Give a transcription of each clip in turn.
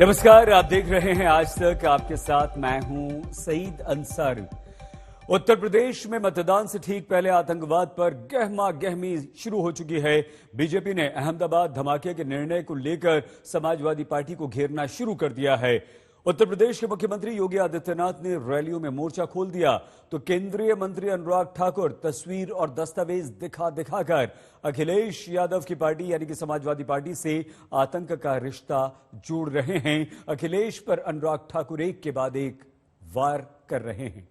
नमस्कार, आप देख रहे हैं आज तक। आपके साथ मैं हूं सईद अंसारी। उत्तर प्रदेश में मतदान से ठीक पहले आतंकवाद पर गहमा गहमी शुरू हो चुकी है। बीजेपी ने अहमदाबाद धमाके के निर्णय को लेकर समाजवादी पार्टी को घेरना शुरू कर दिया है। उत्तर प्रदेश के मुख्यमंत्री योगी आदित्यनाथ ने रैलियों में मोर्चा खोल दिया तो केंद्रीय मंत्री अनुराग ठाकुर तस्वीर और दस्तावेज दिखाकर अखिलेश यादव की पार्टी यानी कि समाजवादी पार्टी से आतंक का रिश्ता जोड़ रहे हैं। अखिलेश पर अनुराग ठाकुर एक के बाद एक वार कर रहे हैं।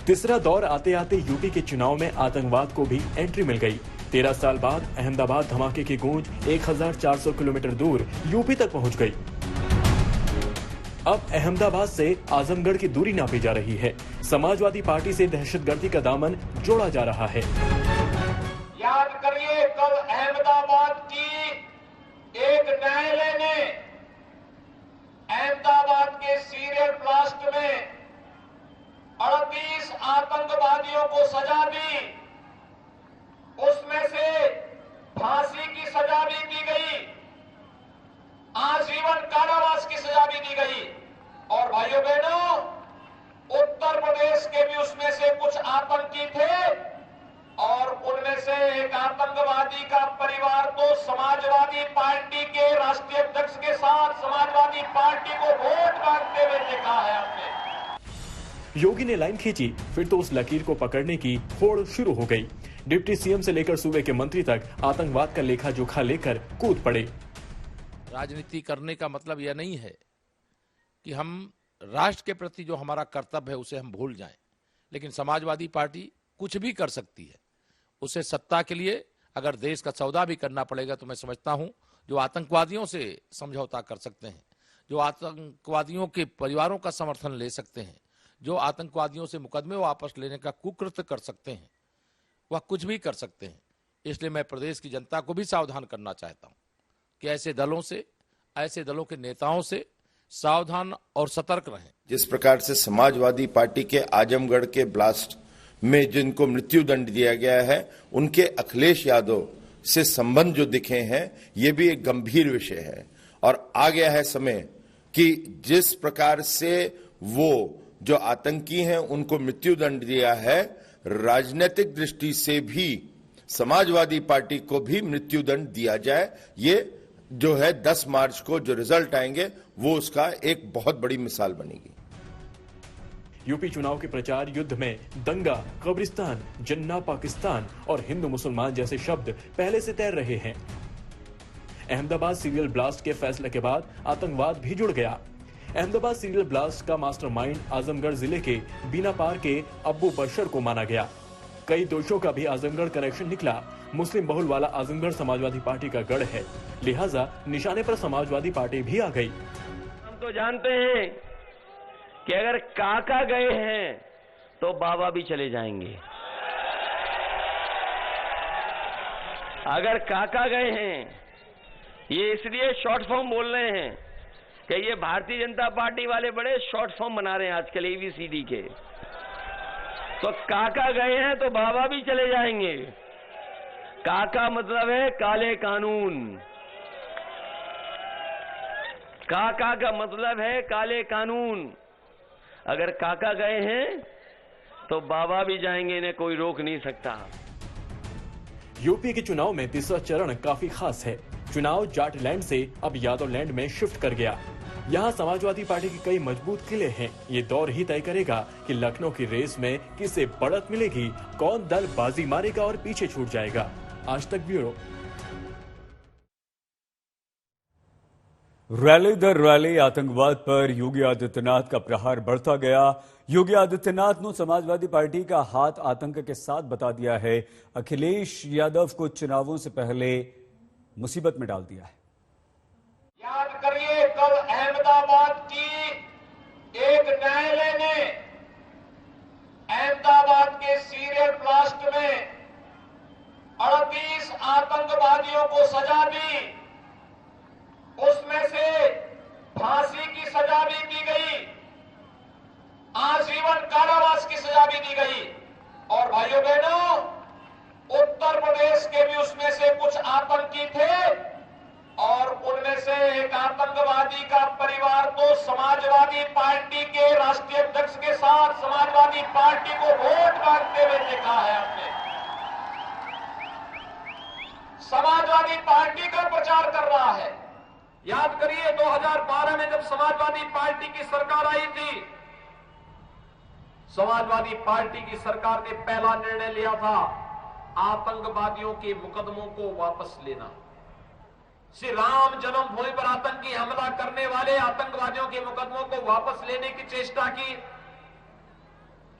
तीसरा दौर आते आते यूपी के चुनाव में आतंकवाद को भी एंट्री मिल गई। 13 साल बाद अहमदाबाद धमाके की गूंज 1400 किलोमीटर दूर यूपी तक पहुंच गई। अब अहमदाबाद से आजमगढ़ की दूरी नापी जा रही है। समाजवादी पार्टी से दहशतगर्दी का दामन जोड़ा जा रहा है। याद करिए, कल अहमदाबाद की एक न्यायालय ने अहमदाबाद के सीरियल ब्लास्ट में 38 आतंकवादियों को सजा दी। उसमें से फांसी की सजा भी दी गई, आजीवन कारावास की सजा भी दी गई। और भाइयों बहनों, उत्तर प्रदेश के भी उसमें से कुछ आतंकी थे और उनमें से एक आतंकवादी का परिवार तो समाजवादी पार्टी के राष्ट्रीय अध्यक्ष के साथ समाजवादी पार्टी को वोट मांगते हुए देखा है आपने। योगी ने लाइन खींची, फिर तो उस लकीर को पकड़ने की होड़ शुरू हो गई। डिप्टी सीएम से लेकर सूबे के मंत्री तक आतंकवाद का लेखा जोखा लेकर कूद पड़े। राजनीति करने का मतलब यह नहीं है कि हम राष्ट्र के प्रति जो हमारा कर्तव्य है उसे हम भूल जाएं, लेकिन समाजवादी पार्टी कुछ भी कर सकती है। उसे सत्ता के लिए अगर देश का सौदा भी करना पड़ेगा तो मैं समझता हूं जो आतंकवादियों से समझौता कर सकते हैं, जो आतंकवादियों के परिवारों का समर्थन ले सकते हैं, जो आतंकवादियों से मुकदमे वापस लेने का कुकृत्य कर सकते हैं, वह कुछ भी कर सकते हैं। इसलिए मैं प्रदेश की जनता को भी सावधान करना चाहता हूं कि ऐसे दलों से, ऐसे दलों के नेताओं से सावधान और सतर्क रहें। जिस प्रकार से समाजवादी पार्टी के आजमगढ़ के ब्लास्ट में जिनको मृत्यु दंड दिया गया है, उनके अखिलेश यादव से संबंध जो दिखे हैं, ये भी एक गंभीर विषय है। और आ गया है समय कि जिस प्रकार से वो जो आतंकी हैं उनको मृत्यु दंड दिया है, राजनीतिक दृष्टि से भी समाजवादी पार्टी को भी मृत्यु दंड दिया जाए। ये जो है 10 मार्च को जो रिजल्ट आएंगे वो उसका एक बहुत बड़ी मिसाल बनेगी। यूपी चुनाव के प्रचार युद्ध में दंगा, कब्रिस्तान, जन्ना पाकिस्तान और हिंदू मुसलमान जैसे शब्द पहले से तैर रहे हैं। अहमदाबाद सीरियल ब्लास्ट के फैसले के बाद आतंकवाद भी जुड़ गया। अहमदाबाद सीरियल ब्लास्ट का मास्टरमाइंड आजमगढ़ जिले के बीनापार के अब्बू बशर को माना गया। कई दोषों का भी आजमगढ़ कनेक्शन निकला। मुस्लिम बहुल वाला आजमगढ़ समाजवादी पार्टी का गढ़ है, लिहाजा निशाने पर समाजवादी पार्टी भी आ गई। हम तो जानते हैं कि अगर काका गए हैं तो बाबा भी चले जाएंगे। अगर काका गए हैं, ये इसलिए शॉर्ट फॉर्म बोल रहे हैं कि ये भारतीय जनता पार्टी वाले बड़े शॉर्ट फॉर्म बना रहे हैं आजकल ABCD के। तो काका गए हैं तो बाबा भी चले जाएंगे। काका मतलब है काले कानून। काका का मतलब है काले कानून। अगर काका गए हैं तो बाबा भी जाएंगे, इन्हें कोई रोक नहीं सकता। यूपी के चुनाव में तीसरा चरण काफी खास है। चुनाव जाटलैंड से अब यादवलैंड में शिफ्ट कर गया। यहाँ समाजवादी पार्टी के कई मजबूत किले हैं। ये दौर ही तय करेगा कि लखनऊ की रेस में किसे बढ़त मिलेगी, कौन दल बाजी मारेगा और पीछे छूट जाएगा। आज तक ब्यूरो। रैली दर रैली आतंकवाद पर योगी आदित्यनाथ का प्रहार बढ़ता गया। योगी आदित्यनाथ ने समाजवादी पार्टी का हाथ आतंक के साथ बता दिया है। अखिलेश यादव को चुनावों से पहले मुसीबत में डाल दिया है। याद करिए, कल अहमदाबाद की एक न्यायालय ने अहमदाबाद के सीरियल ब्लास्ट में 38 आतंकवादियों को सजा दी। उसमें से फांसी की सजा भी दी गई, आजीवन कारावास की सजा भी दी गई। भाइयों बहनों, उत्तर प्रदेश के भी उसमें से कुछ आतंकी थे और उनमें से एक आतंकवादी का परिवार तो समाजवादी पार्टी के राष्ट्रीय अध्यक्ष के साथ समाजवादी पार्टी को वोट मांगते हुए देखा है आपने। समाजवादी पार्टी का प्रचार कर रहा है। याद करिए 2012 में जब समाजवादी पार्टी की सरकार आई थी, समाजवादी पार्टी की सरकार ने पहला निर्णय लिया था आतंकवादियों के मुकदमों को वापस लेना। श्री राम जन्मभूमि पर आतंकी हमला करने वाले आतंकवादियों के मुकदमों को वापस लेने की चेष्टा की।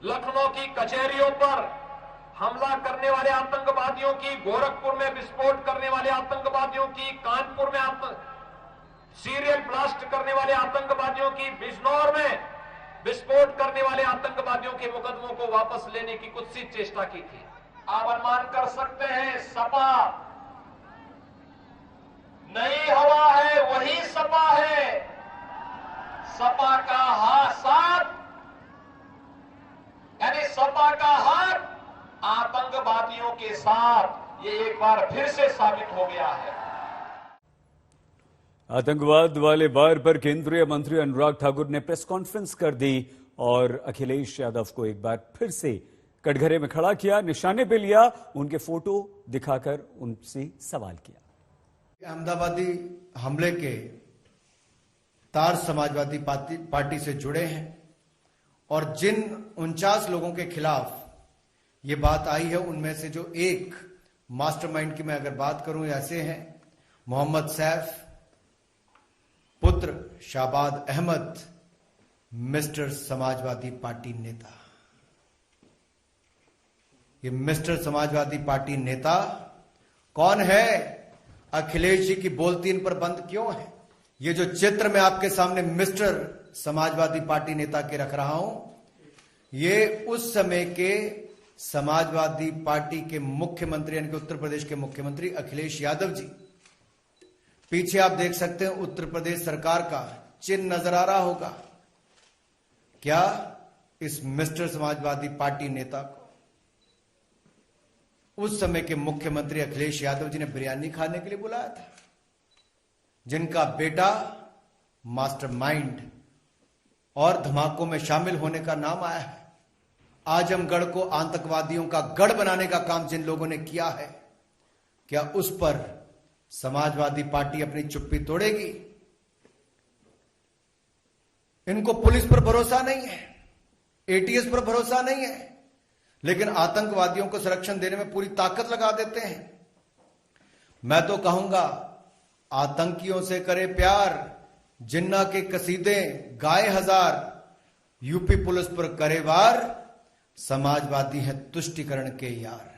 लखनऊ की कचहरियों पर हमला करने वाले आतंकवादियों की, गोरखपुर में विस्फोट करने वाले आतंकवादियों की, कानपुर में सीरियल ब्लास्ट करने वाले आतंकवादियों की, बिजनौर में विस्फोट करने वाले आतंकवादियों के मुकदमों को वापस लेने की कुत्सित चेष्टा की थी। आप अनुमान कर सकते हैं, सपा नई हवा है, वही सपा है। सपा का हाथ साथ, यानी सपा का हाथ आतंकवादियों के साथ, ये एक बार फिर से साबित हो गया है। आतंकवाद वाले वार पर केंद्रीय मंत्री अनुराग ठाकुर ने प्रेस कॉन्फ्रेंस कर दी और अखिलेश यादव को एक बार फिर से कटघरे में खड़ा किया, निशाने पे लिया, उनके फोटो दिखाकर उनसे सवाल किया। अहमदाबादी हमले के तार समाजवादी पार्टी से जुड़े हैं और जिन 49 लोगों के खिलाफ ये बात आई है, उनमें से जो एक मास्टरमाइंड की मैं अगर बात करूं, ऐसे हैं मोहम्मद सैफ पुत्र शाबाद अहमद, मिस्टर समाजवादी पार्टी नेता। ये मिस्टर समाजवादी पार्टी नेता कौन है? अखिलेश जी की बोलती इन पर बंद क्यों है? ये जो चित्र मैं आपके सामने मिस्टर समाजवादी पार्टी नेता के रख रहा हूं, ये उस समय के समाजवादी पार्टी के मुख्यमंत्री यानी कि उत्तर प्रदेश के मुख्यमंत्री अखिलेश यादव जी, पीछे आप देख सकते हैं उत्तर प्रदेश सरकार का चिन्ह नजर आ रहा होगा। क्या इस मिस्टर समाजवादी पार्टी नेता को उस समय के मुख्यमंत्री अखिलेश यादव जी ने बिरयानी खाने के लिए बुलाया था? जिनका बेटा मास्टरमाइंड और धमाकों में शामिल होने का नाम आया है। आजमगढ़ को आतंकवादियों का गढ़ बनाने का काम जिन लोगों ने किया है, क्या उस पर समाजवादी पार्टी अपनी चुप्पी तोड़ेगी? इनको पुलिस पर भरोसा नहीं है, एटीएस पर भरोसा नहीं है, लेकिन आतंकवादियों को संरक्षण देने में पूरी ताकत लगा देते हैं। मैं तो कहूंगा आतंकियों से करे प्यार, जिन्ना के कसीदे गाए हजार, यूपी पुलिस पर करे वार, समाजवादी है तुष्टिकरण के यार।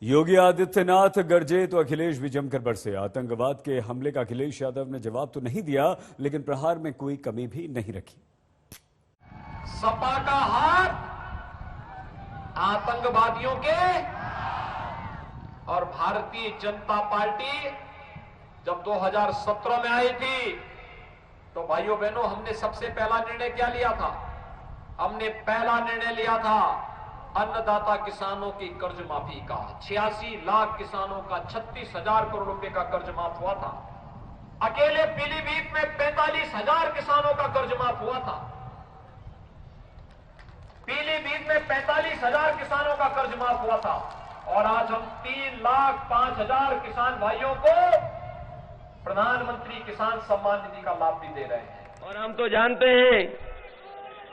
योगी आदित्यनाथ गरजे तो अखिलेश भी जमकर बरसे। आतंकवाद के हमले का अखिलेश यादव ने जवाब तो नहीं दिया, लेकिन प्रहार में कोई कमी भी नहीं रखी। सपा का हाथ आतंकवादियों के और भारतीय जनता पार्टी जब 2017 में आई थी, तो भाइयों बहनों, हमने सबसे पहला निर्णय क्या लिया था? हमने पहला निर्णय लिया था अन्नदाता किसानों की कर्ज माफी का। 86 लाख किसानों का 36,000 करोड़ रुपए का कर्ज माफ हुआ था। अकेले पीलीभीत में 45,000 किसानों का कर्ज माफ हुआ था। पीलीभीत में 45,000 किसानों का कर्ज माफ हुआ था। और आज हम 3,05,000 किसान भाइयों को प्रधानमंत्री किसान सम्मान निधि का लाभ भी दे रहे हैं। और हम तो जानते हैं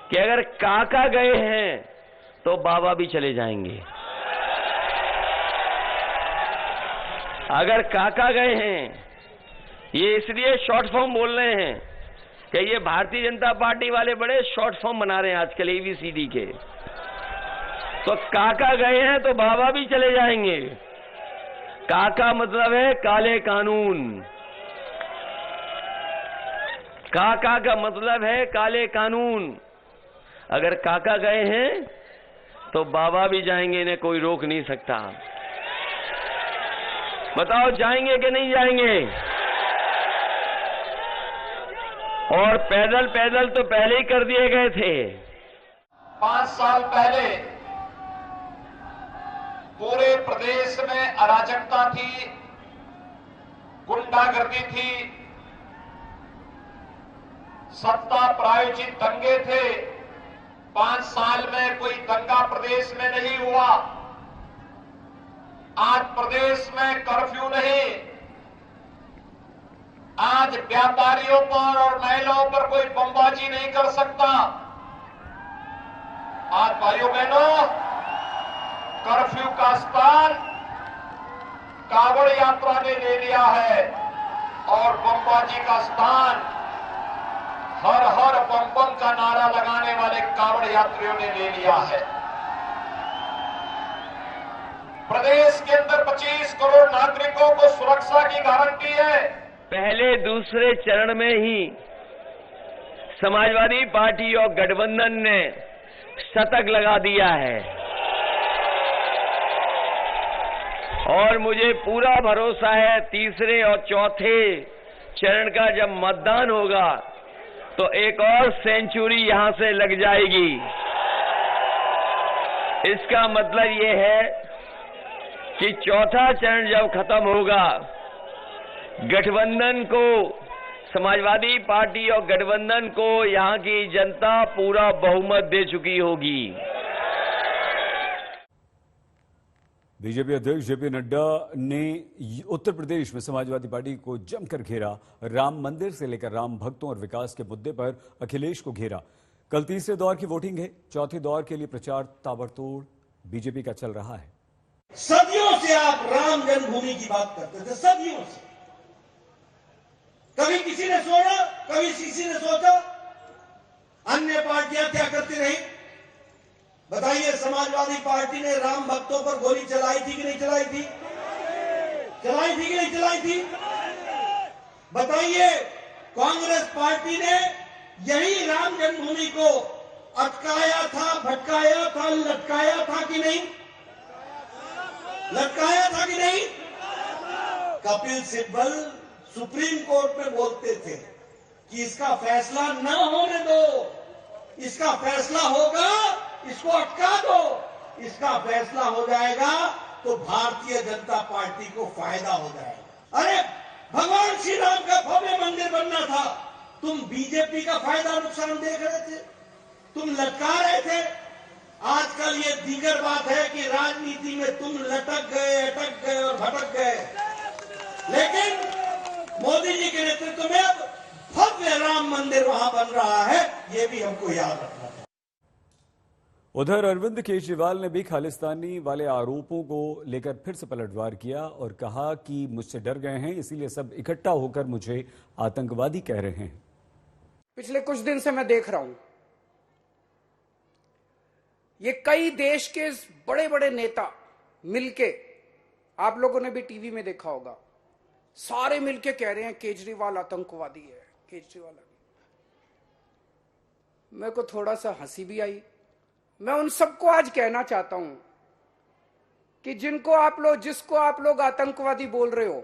कि अगर काका गए हैं तो बाबा भी चले जाएंगे। अगर काका गए हैं, ये इसलिए शॉर्ट फॉर्म बोल रहे हैं कि ये भारतीय जनता पार्टी वाले बड़े शॉर्ट फॉर्म बना रहे हैं आजकल एबीसीडी के। तो काका गए हैं तो बाबा भी चले जाएंगे। काका मतलब है काले कानून। काका का मतलब है काले कानून। अगर काका गए हैं तो बाबा भी जाएंगे, इन्हें कोई रोक नहीं सकता। बताओ जाएंगे कि नहीं जाएंगे? और पैदल पैदल तो पहले ही कर दिए गए थे। 5 साल पहले पूरे प्रदेश में अराजकता थी, गुंडागर्दी थी, सत्ता प्रायोजित दंगे थे। 5 साल में कोई दंगा प्रदेश में नहीं हुआ। आज प्रदेश में कर्फ्यू नहीं, आज व्यापारियों पर और महिलाओं पर कोई बमबाजी नहीं कर सकता। आज भाइयों बहनों, कर्फ्यू का स्थान कांवड़ यात्रा ने ले लिया है और बमबाजी का स्थान हर हर बम बम का नारा लगाने वाले कांवड़ यात्रियों ने ले लिया है। प्रदेश के अंदर 25 करोड़ नागरिकों को सुरक्षा की गारंटी है। पहले दूसरे चरण में ही समाजवादी पार्टी और गठबंधन ने शतक लगा दिया है और मुझे पूरा भरोसा है तीसरे और चौथे चरण का जब मतदान होगा तो एक और सेंचुरी यहां से लग जाएगी। इसका मतलब ये है कि चौथा चरण जब खत्म होगा, गठबंधन को, समाजवादी पार्टी और गठबंधन को यहां की जनता पूरा बहुमत दे चुकी होगी। बीजेपी अध्यक्ष जेपी नड्डा ने उत्तर प्रदेश में समाजवादी पार्टी को जमकर घेरा। राम मंदिर से लेकर राम भक्तों और विकास के मुद्दे पर अखिलेश को घेरा। कल तीसरे दौर की वोटिंग है। चौथे दौर के लिए प्रचार ताबड़तोड़ बीजेपी का चल रहा है। सदियों से आप राम जन्मभूमि की बात करते थे, सदियों से। कभी किसी ने सोचा, कभी किसी ने सोचा। अन्य पार्टियां क्या करती रही? बताइए, समाजवादी पार्टी ने राम भक्तों पर गोली चलाई थी कि नहीं चलाई थी? चलाई थी कि नहीं चलाई थी? बताइए, कांग्रेस पार्टी ने यही राम जन्मभूमि को अटकाया था, भटकाया था, लटकाया था कि नहीं? लटकाया था कि नहीं? कपिल सिब्बल सुप्रीम कोर्ट में बोलते थे कि इसका फैसला न होने दो, इसका फैसला होगा, इसको अटका दो, इसका फैसला हो जाएगा तो भारतीय जनता पार्टी को फायदा हो जाएगा। अरे भगवान श्री राम का भव्य मंदिर बनना था, तुम बीजेपी का फायदा नुकसान देख रहे थे, तुम लटका रहे थे। आजकल ये दीगर बात है कि राजनीति में तुम लटक गए, अटक गए और भटक गए, लेकिन मोदी जी के नेतृत्व में अब भव्य राम मंदिर वहां बन रहा है, ये भी हमको याद रखना है। उधर अरविंद केजरीवाल ने भी खालिस्तानी वाले आरोपों को लेकर फिर से पलटवार किया और कहा कि मुझसे डर गए हैं, इसीलिए सब इकट्ठा होकर मुझे आतंकवादी कह रहे हैं। पिछले कुछ दिन से मैं देख रहा हूं, ये कई देश के बड़े बड़े नेता मिलके, आप लोगों ने भी टीवी में देखा होगा, सारे मिलके कह रहे हैं केजरीवाल आतंकवादी है, केजरीवाल। मेरे को थोड़ा सा हंसी भी आई। मैं उन सबको आज कहना चाहता हूं कि जिसको आप लोग आतंकवादी बोल रहे हो,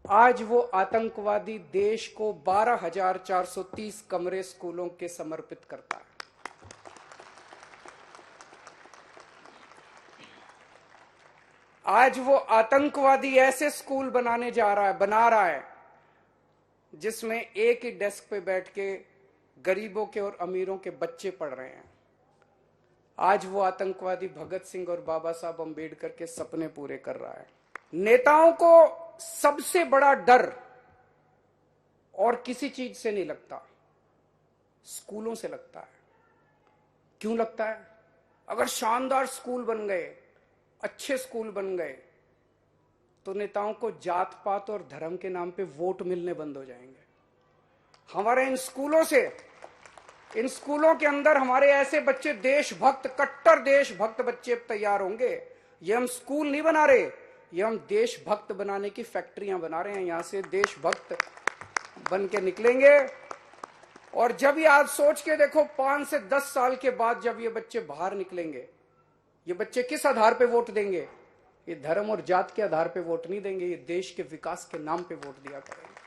आज वो आतंकवादी देश को 12,430 कमरे स्कूलों के समर्पित करता है। आज वो आतंकवादी ऐसे स्कूल बना रहा है जिसमें एक ही डेस्क पे बैठ के गरीबों के और अमीरों के बच्चे पढ़ रहे हैं। आज वो आतंकवादी भगत सिंह और बाबा साहब अंबेडकर के सपने पूरे कर रहा है। नेताओं को सबसे बड़ा डर और किसी चीज से नहीं लगता, स्कूलों से लगता है। क्यों लगता है? अगर शानदार स्कूल बन गए, अच्छे स्कूल बन गए, तो नेताओं को जात पात और धर्म के नाम पे वोट मिलने बंद हो जाएंगे। हमारे इन स्कूलों के अंदर हमारे ऐसे बच्चे, देशभक्त, कट्टर देशभक्त बच्चे तैयार होंगे। ये हम स्कूल नहीं बना रहे, ये हम देशभक्त बनाने की फैक्ट्रियां बना रहे हैं। यहां से देशभक्त बन के निकलेंगे। और जब ये आज सोच के देखो, 5 से 10 साल के बाद जब ये बच्चे बाहर निकलेंगे, ये बच्चे किस आधार पे वोट देंगे? ये धर्म और जात के आधार पे वोट नहीं देंगे, ये देश के विकास के नाम पे वोट दिया करेंगे।